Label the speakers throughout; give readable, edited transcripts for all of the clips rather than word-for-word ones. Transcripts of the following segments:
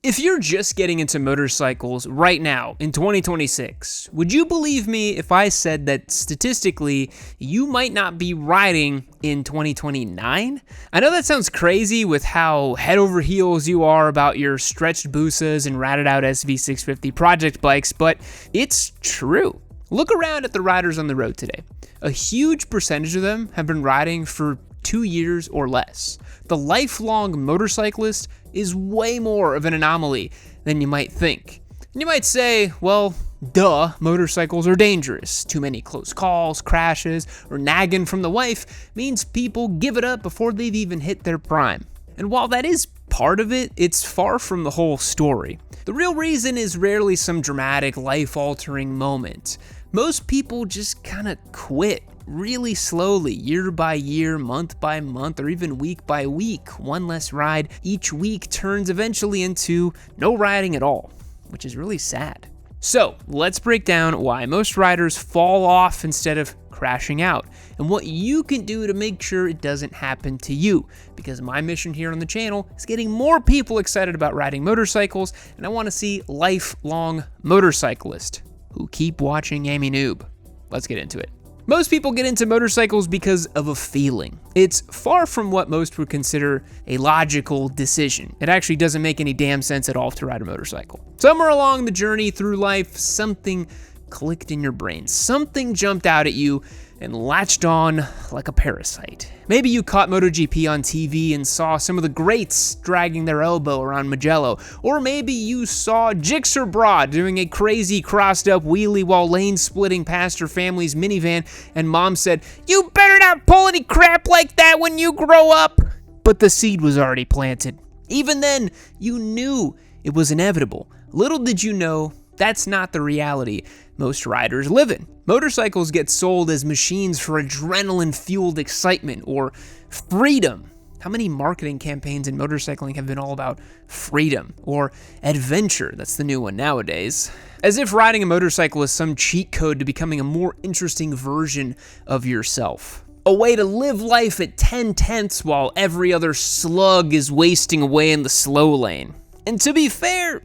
Speaker 1: If you're just getting into motorcycles right now in 2026, would you believe me if I said that statistically you might not be riding in 2029? I know that sounds crazy with how head over heels you are about your stretched Busas and ratted out SV650 project bikes, but it's true. Look around at the riders on the road today. A huge percentage of them have been riding for 2 years or less. The lifelong motorcyclist is way more of an anomaly than you might think. And you might say, well, duh, motorcycles are dangerous. Too many close calls, crashes, or nagging from the wife means people give it up before they've even hit their prime. And while that is part of it, it's far from the whole story. The real reason is rarely some dramatic, life-altering moment. Most people just kind of quit really slowly, year by year, month by month, or even week by week. One less ride each week turns eventually into no riding at all, which is really sad. So let's break down why most riders fall off instead of crashing out, and what you can do to make sure it doesn't happen to you. Because my mission here on the channel is getting more people excited about riding motorcycles, and I want to see lifelong motorcyclists who keep watching Amy Noob. Let's get into it. Most people get into motorcycles because of a feeling. It's far from what most would consider a logical decision. It actually doesn't make any damn sense at all to ride a motorcycle. Somewhere along the journey through life, something clicked in your brain. Something jumped out at you and latched on like a parasite. Maybe you caught MotoGP on TV and saw some of the greats dragging their elbow around Mugello. Or maybe you saw Gixxer Broad doing a crazy crossed up wheelie while lane splitting past her family's minivan, and mom said, "You better not pull any crap like that when you grow up." But the seed was already planted. Even then, you knew it was inevitable. Little did you know, that's not the reality most riders live in. Motorcycles get sold as machines for adrenaline-fueled excitement or freedom. How many marketing campaigns in motorcycling have been all about freedom or adventure? That's the new one nowadays. As if riding a motorcycle is some cheat code to becoming a more interesting version of yourself. A way to live life at 10/10 while every other slug is wasting away in the slow lane. And to be fair,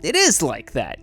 Speaker 1: it is like that.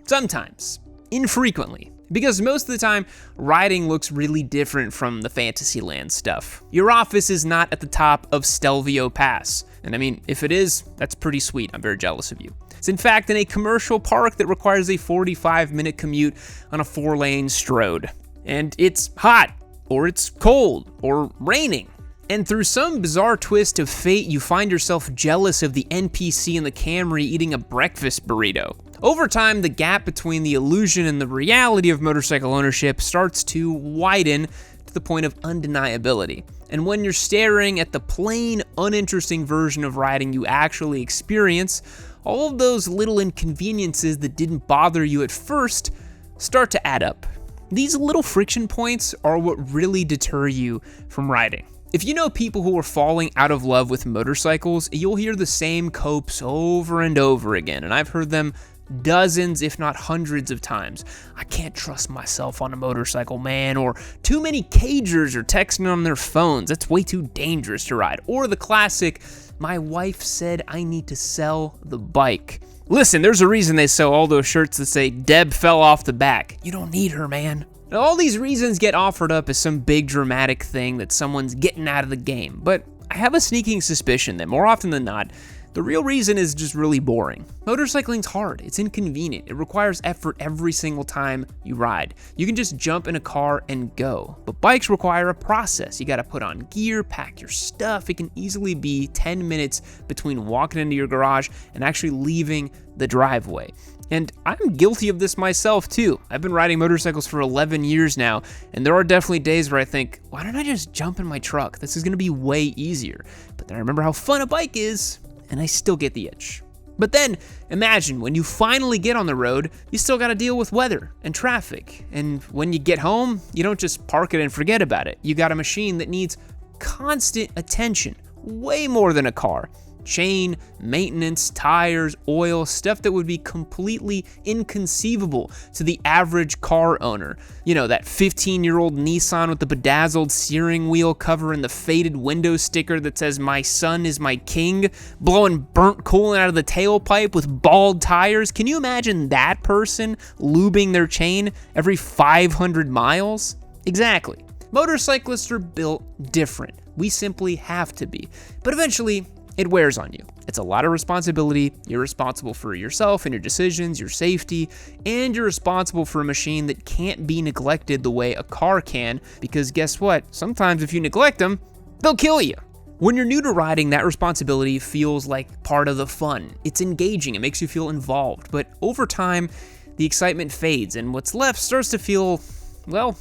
Speaker 1: Sometimes. Infrequently. Because most of the time, riding looks really different from the Fantasyland stuff. Your office is not at the top of Stelvio Pass. And I mean, if it is, that's pretty sweet. I'm very jealous of you. It's in fact in a commercial park that requires a 45-minute commute on a 4-lane strode. And it's hot, or it's cold, or raining. And through some bizarre twist of fate, you find yourself jealous of the NPC in the Camry eating a breakfast burrito. Over time, the gap between the illusion and the reality of motorcycle ownership starts to widen to the point of undeniability. And when you're staring at the plain, uninteresting version of riding you actually experience, all of those little inconveniences that didn't bother you at first start to add up. These little friction points are what really deter you from riding. If you know people who are falling out of love with motorcycles, you'll hear the same copes over and over again, and I've heard them dozens, if not hundreds of times. "I can't trust myself on a motorcycle, man," or "too many cagers are texting on their phones, that's way too dangerous to ride," or the classic, "My wife said I need to sell the bike." Listen, there's a reason they sell all those shirts that say "Deb fell off the back." You don't need her, man. Now, all these reasons get offered up as some big dramatic thing that someone's getting out of the game, but I have a sneaking suspicion that more often than not, the real reason is just really boring. Motorcycling's hard, it's inconvenient, it requires effort every single time you ride. You can just jump in a car and go, but bikes require a process. You gotta put on gear, pack your stuff. It can easily be 10 minutes between walking into your garage and actually leaving the driveway. And I'm guilty of this myself too. I've been riding motorcycles for 11 years now, and there are definitely days where I think, why don't I just jump in my truck? This is gonna be way easier. But then I remember how fun a bike is, and I still get the itch. But then, imagine when you finally get on the road, you still gotta deal with weather and traffic. And when you get home, you don't just park it and forget about it. You got a machine that needs constant attention, way more than a car. chain, maintenance, tires, oil, stuff that would be completely inconceivable to the average car owner. You know, that 15-year-old Nissan with the bedazzled steering wheel cover and the faded window sticker that says "My son is my king," blowing burnt coolant out of the tailpipe with bald tires. Can you imagine that person lubing their chain every 500 miles? Exactly. Motorcyclists are built different. We simply have to be. But eventually, it wears on you. It's a lot of responsibility. You're responsible for yourself and your decisions, your safety, and you're responsible for a machine that can't be neglected the way a car can, because guess what? Sometimes if you neglect them, they'll kill you. When you're new to riding, that responsibility feels like part of the fun. It's engaging, it makes you feel involved, but over time, the excitement fades, and what's left starts to feel, well,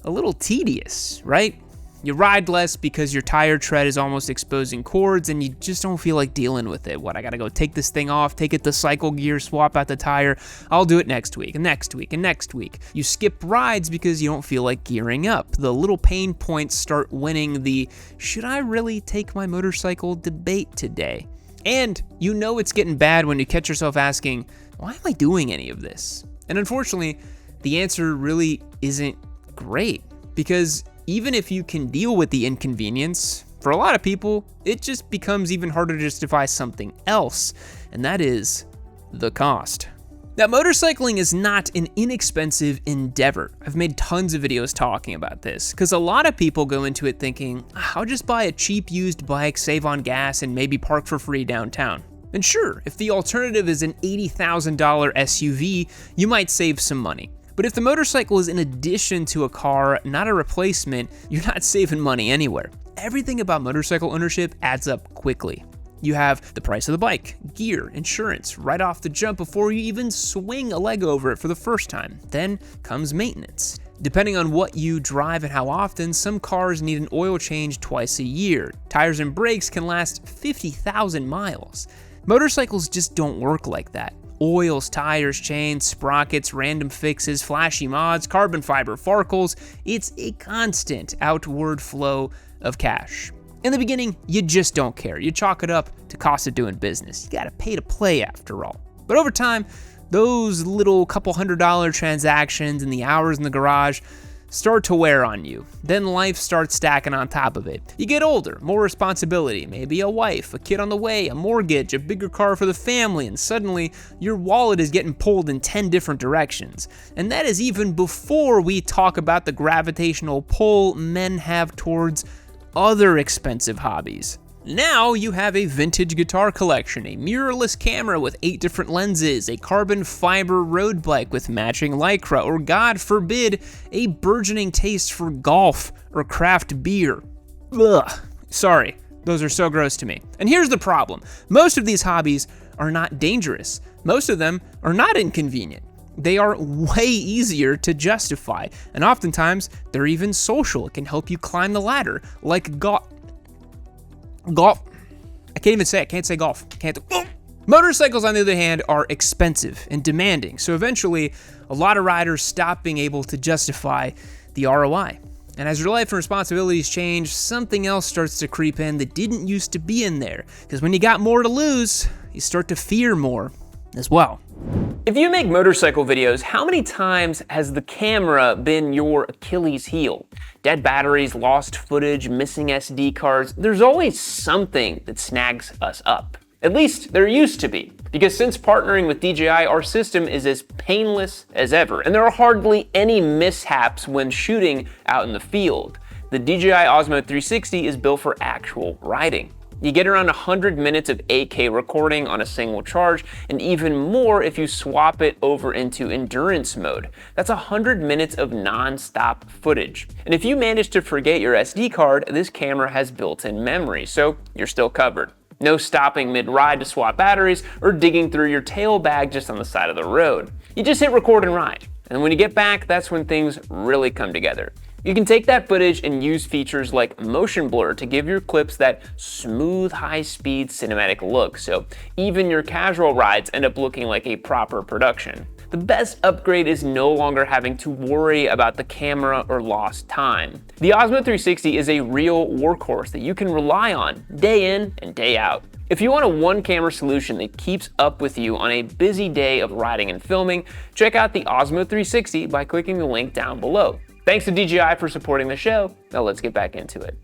Speaker 1: a little tedious, right? You ride less because your tire tread is almost exposing cords and you just don't feel like dealing with it. What, I gotta go take this thing off, take it to cycle gear, swap out the tire. I'll do it next week and next week and next week. You skip rides because you don't feel like gearing up. The little pain points start winning the "should I really take my motorcycle" debate today. And you know it's getting bad when you catch yourself asking, why am I doing any of this? And unfortunately, the answer really isn't great, because even if you can deal with the inconvenience, for a lot of people, it just becomes even harder to justify something else, and that is the cost. Now, motorcycling is not an inexpensive endeavor. I've made tons of videos talking about this, because a lot of people go into it thinking, I'll just buy a cheap used bike, save on gas, and maybe park for free downtown. And sure, if the alternative is an $80,000 SUV, you might save some money. But if the motorcycle is in addition to a car, not a replacement, you're not saving money anywhere. Everything about motorcycle ownership adds up quickly. You have the price of the bike, gear, insurance, right off the jump before you even swing a leg over it for the first time. Then comes maintenance. Depending on what you drive and how often, some cars need an oil change twice a year. Tires and brakes can last 50,000 miles. Motorcycles just don't work like that. Oils, tires, chains, sprockets, random fixes, flashy mods, carbon fiber farkles, it's a constant outward flow of cash. In the beginning, you just don't care. You chalk it up to cost of doing business. You gotta pay to play after all. But over time, those little couple $100 transactions and the hours in the garage start to wear on you. Then life starts stacking on top of it. You get older, more responsibility, maybe a wife, a kid on the way, a mortgage, a bigger car for the family, and suddenly your wallet is getting pulled in 10 different directions. And that is even before we talk about the gravitational pull men have towards other expensive hobbies. Now you have a vintage guitar collection, a mirrorless camera with 8 different lenses, a carbon fiber road bike with matching Lycra, or God forbid, a burgeoning taste for golf or craft beer. Ugh, sorry, those are so gross to me. And here's the problem. Most of these hobbies are not dangerous. Most of them are not inconvenient. They are way easier to justify, and oftentimes they're even social. It can help you climb the ladder, like golf. I can't even say it. Can't say golf. Motorcycles, on the other hand, are expensive and demanding. So eventually, a lot of riders stop being able to justify the ROI. And as your life and responsibilities change, something else starts to creep in that didn't used to be in there. Because when you got more to lose, you start to fear more as well. If you make motorcycle videos, how many times has the camera been your Achilles heel? Dead batteries, lost footage, missing SD cards. There's always something that snags us up. At least there used to be. Because since partnering with DJI, our system is as painless as ever, and there are hardly any mishaps when shooting out in the field. The DJI Osmo 360 is built for actual riding. You get around 100 minutes of 8K recording on a single charge, and even more if you swap it over into endurance mode. That's 100 minutes of non-stop footage. And if you manage to forget your SD card, this camera has built-in memory, so you're still covered. No stopping mid-ride to swap batteries or digging through your tail bag just on the side of the road. You just hit record and ride. And when you get back, that's when things really come together. You can take that footage and use features like motion blur to give your clips that smooth, high-speed cinematic look, so even your casual rides end up looking like a proper production. The best upgrade is no longer having to worry about the camera or lost time. The Osmo 360 is a real workhorse that you can rely on day in and day out. If you want a one-camera solution that keeps up with you on a busy day of riding and filming, check out the Osmo 360 by clicking the link down below. Thanks to DJI for supporting the show. Now let's get back into it.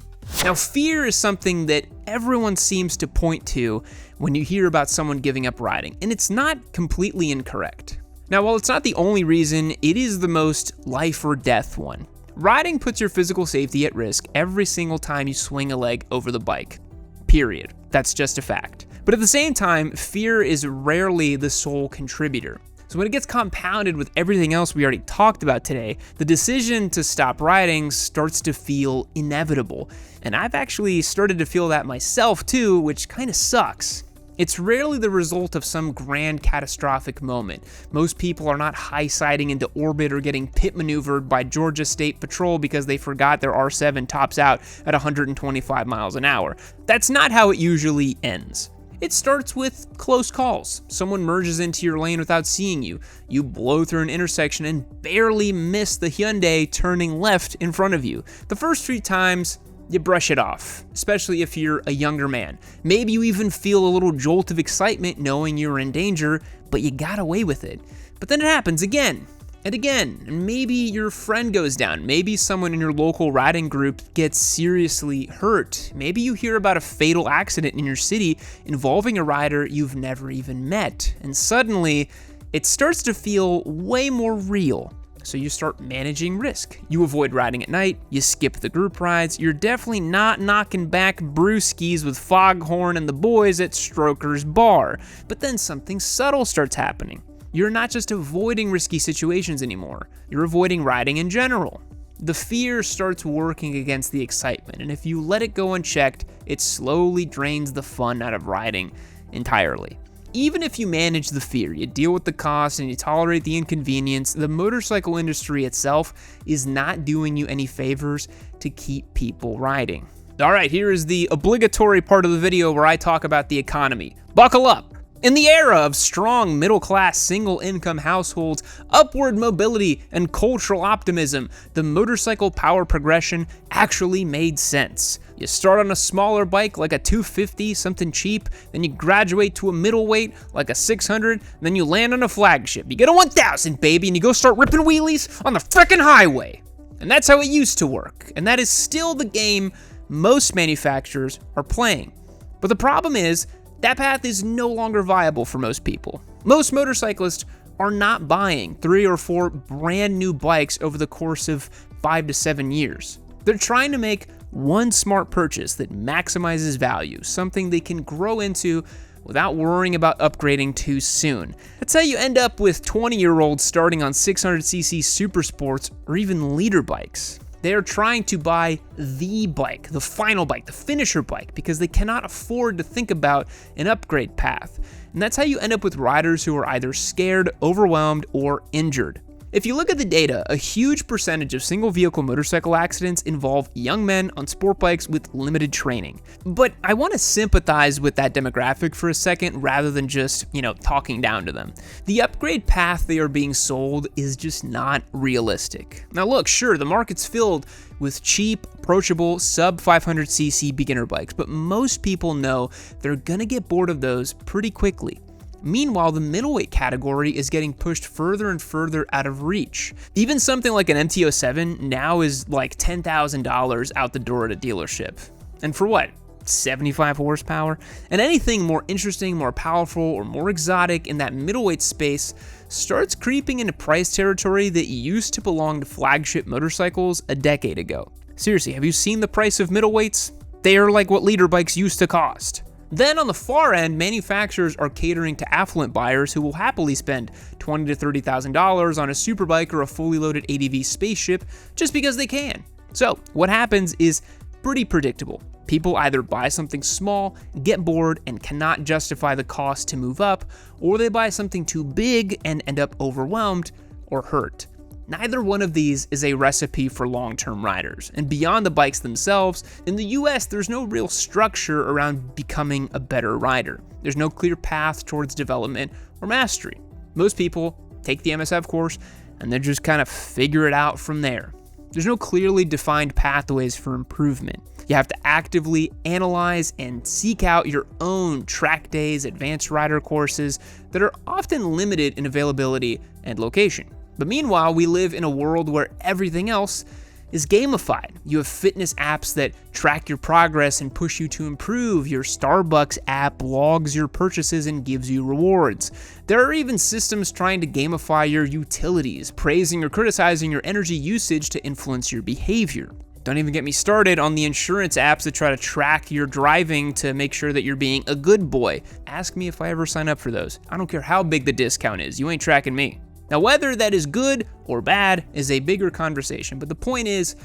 Speaker 1: Now, fear is something that everyone seems to point to when you hear about someone giving up riding, and it's not completely incorrect. Now, while it's not the only reason, it is the most life or death one. Riding puts your physical safety at risk every single time you swing a leg over the bike. Period. That's just a fact. But at the same time, fear is rarely the sole contributor. So when it gets compounded with everything else we already talked about today, the decision to stop riding starts to feel inevitable. And I've actually started to feel that myself too, which kind of sucks. It's rarely the result of some grand catastrophic moment. Most people are not high-siding into orbit or getting pit maneuvered by Georgia State Patrol because they forgot their R7 tops out at 125 miles an hour. That's not how it usually ends. It starts with close calls. Someone merges into your lane without seeing you. You blow through an intersection and barely miss the Hyundai turning left in front of you. The first few times, you brush it off, especially if you're a younger man. Maybe you even feel a little jolt of excitement knowing you're in danger, but you got away with it. But then it happens again and again, and maybe your friend goes down. Maybe someone in your local riding group gets seriously hurt. Maybe you hear about a fatal accident in your city involving a rider you've never even met, and suddenly it starts to feel way more real. So you start managing risk. You avoid riding at night, you skip the group rides, you're definitely not knocking back brewskis with Foghorn and the boys at Stroker's Bar. But then something subtle starts happening. You're not just avoiding risky situations anymore, you're avoiding riding in general. The fear starts working against the excitement, and if you let it go unchecked, it slowly drains the fun out of riding entirely. Even if you manage the fear, you deal with the cost, and you tolerate the inconvenience, the motorcycle industry itself is not doing you any favors to keep people riding. All right, here is the obligatory part of the video where I talk about the economy. Buckle up. In the era of strong middle-class single-income households, upward mobility, and cultural optimism, the motorcycle power progression actually made sense. You start on a smaller bike like a 250, something cheap, then you graduate to a middleweight like a 600, then you land on a flagship. You get a 1000, baby, and you go start ripping wheelies on the frickin' highway. And that's how it used to work, and that is still the game most manufacturers are playing. But the problem is, that path is no longer viable for most people. Most motorcyclists are not buying 3 or 4 brand new bikes over the course of 5 to 7 years. They're trying to make one smart purchase that maximizes value, something they can grow into without worrying about upgrading too soon. That's how you end up with 20-year-olds starting on 600cc super sports or even leader bikes. They are trying to buy the bike, the final bike, the finisher bike, because they cannot afford to think about an upgrade path. And that's how you end up with riders who are either scared, overwhelmed, or injured. If you look at the data, a huge percentage of single vehicle motorcycle accidents involve young men on sport bikes with limited training. But I want to sympathize with that demographic for a second rather than just, talking down to them. The upgrade path they are being sold is just not realistic. Now look, sure, the market's filled with cheap, approachable, sub 500cc beginner bikes, but most people know they're gonna get bored of those pretty quickly. Meanwhile, the middleweight category is getting pushed further and further out of reach. Even something like an MT-07 now is like $10,000 out the door at a dealership. And for what? 75 horsepower? And anything more interesting, more powerful, or more exotic in that middleweight space starts creeping into price territory that used to belong to flagship motorcycles a decade ago. Seriously, have you seen the price of middleweights? They are like what leader bikes used to cost. Then on the far end, manufacturers are catering to affluent buyers who will happily spend $20,000 to $30,000 on a superbike or a fully loaded ADV spaceship just because they can. So what happens is pretty predictable. People either buy something small, get bored, and cannot justify the cost to move up, or they buy something too big and end up overwhelmed or hurt. Neither one of these is a recipe for long-term riders, and beyond the bikes themselves, in the US there's no real structure around becoming a better rider. There's no clear path towards development or mastery. Most people take the MSF course and then just kind of figure it out from there. There's no clearly defined pathways for improvement. You have to actively analyze and seek out your own track days, advanced rider courses that are often limited in availability and location. But meanwhile, we live in a world where everything else is gamified. You have fitness apps that track your progress and push you to improve. Your Starbucks app logs your purchases and gives you rewards. There are even systems trying to gamify your utilities, praising or criticizing your energy usage to influence your behavior. Don't even get me started on the insurance apps that try to track your driving to make sure that you're being a good boy. Ask me if I ever sign up for those. I don't care how big the discount is, you ain't tracking me. Now, whether that is good or bad is a bigger conversation, but the point is,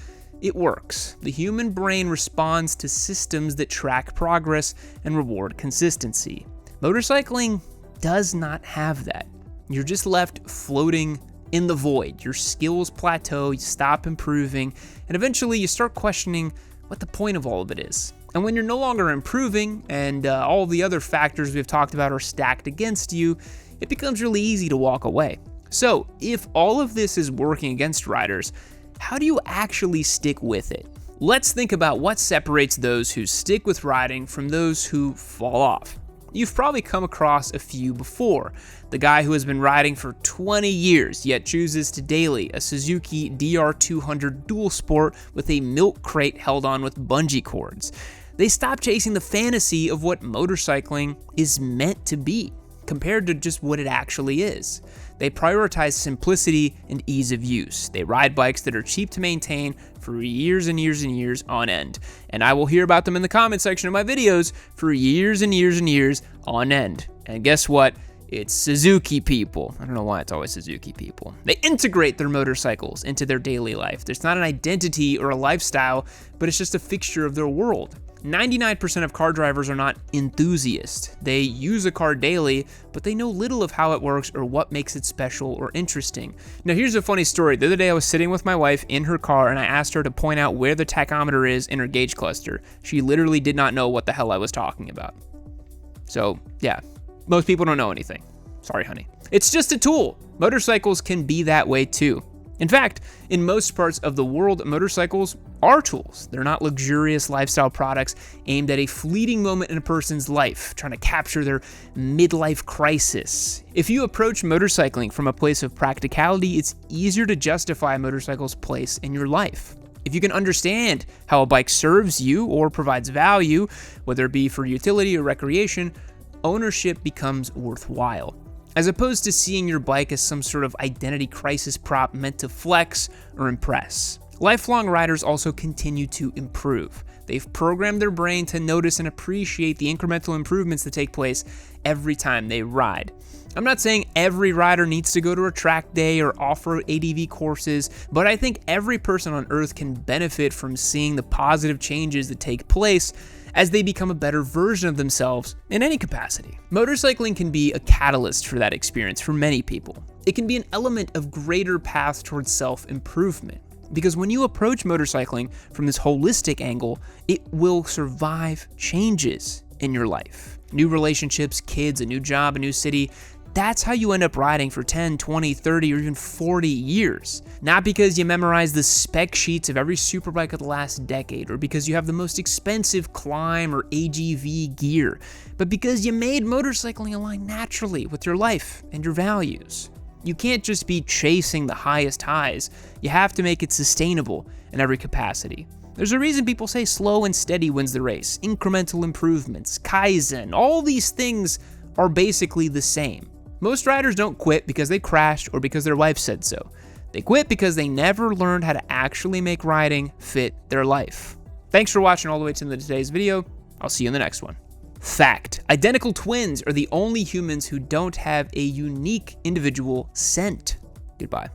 Speaker 1: it works. The human brain responds to systems that track progress and reward consistency. Motorcycling does not have that. You're just left floating in the void. Your skills plateau, you stop improving, and eventually you start questioning what the point of all of it is. And when you're no longer improving and all the other factors we've talked about are stacked against you, it becomes really easy to walk away. So, if all of this is working against riders, how do you actually stick with it? Let's think about what separates those who stick with riding from those who fall off. You've probably come across a few before. The guy who has been riding for 20 years, yet chooses to daily a Suzuki DR200 Dual Sport with a milk crate held on with bungee cords. They stop chasing the fantasy of what motorcycling is meant to be, compared to just what it actually is. They prioritize simplicity and ease of use. They ride bikes that are cheap to maintain for years and years and years on end. And I will hear about them in the comment section of my videos for years and years and years on end. And guess what? It's Suzuki people. I don't know why it's always Suzuki people. They integrate their motorcycles into their daily life. There's not an identity or a lifestyle, but it's just a fixture of their world. 99% of car drivers are not enthusiasts. They use a car daily, but they know little of how it works or what makes it special or interesting. Now, here's a funny story. The other day I was sitting with my wife in her car and I asked her to point out where the tachometer is in her gauge cluster. She literally did not know what the hell I was talking about. So, yeah, most people don't know anything. Sorry, honey. It's just a tool. Motorcycles can be that way too. In fact, in most parts of the world, motorcycles are tools. They're not luxurious lifestyle products aimed at a fleeting moment in a person's life, trying to capture their midlife crisis. If you approach motorcycling from a place of practicality, it's easier to justify a motorcycle's place in your life. If you can understand how a bike serves you or provides value, whether it be for utility or recreation, ownership becomes worthwhile, as opposed to seeing your bike as some sort of identity crisis prop meant to flex or impress. Lifelong riders also continue to improve. They've programmed their brain to notice and appreciate the incremental improvements that take place every time they ride. I'm not saying every rider needs to go to a track day or offer ADV courses, but I think every person on earth can benefit from seeing the positive changes that take place as they become a better version of themselves in any capacity. Motorcycling can be a catalyst for that experience for many people. It can be an element of greater path towards self-improvement. Because when you approach motorcycling from this holistic angle, it will survive changes in your life. New relationships, kids, a new job, a new city. That's how you end up riding for 10, 20, 30, or even 40 years. Not because you memorize the spec sheets of every superbike of the last decade, or because you have the most expensive climb or AGV gear, but because you made motorcycling align naturally with your life and your values. You can't just be chasing the highest highs. You have to make it sustainable in every capacity. There's a reason people say slow and steady wins the race. Incremental improvements, Kaizen, all these things are basically the same. Most riders don't quit because they crashed or because their wife said so. They quit because they never learned how to actually make riding fit their life. Thanks for watching all the way to the end of today's video. I'll see you in the next one. Fact: identical twins are the only humans who don't have a unique individual scent. Goodbye.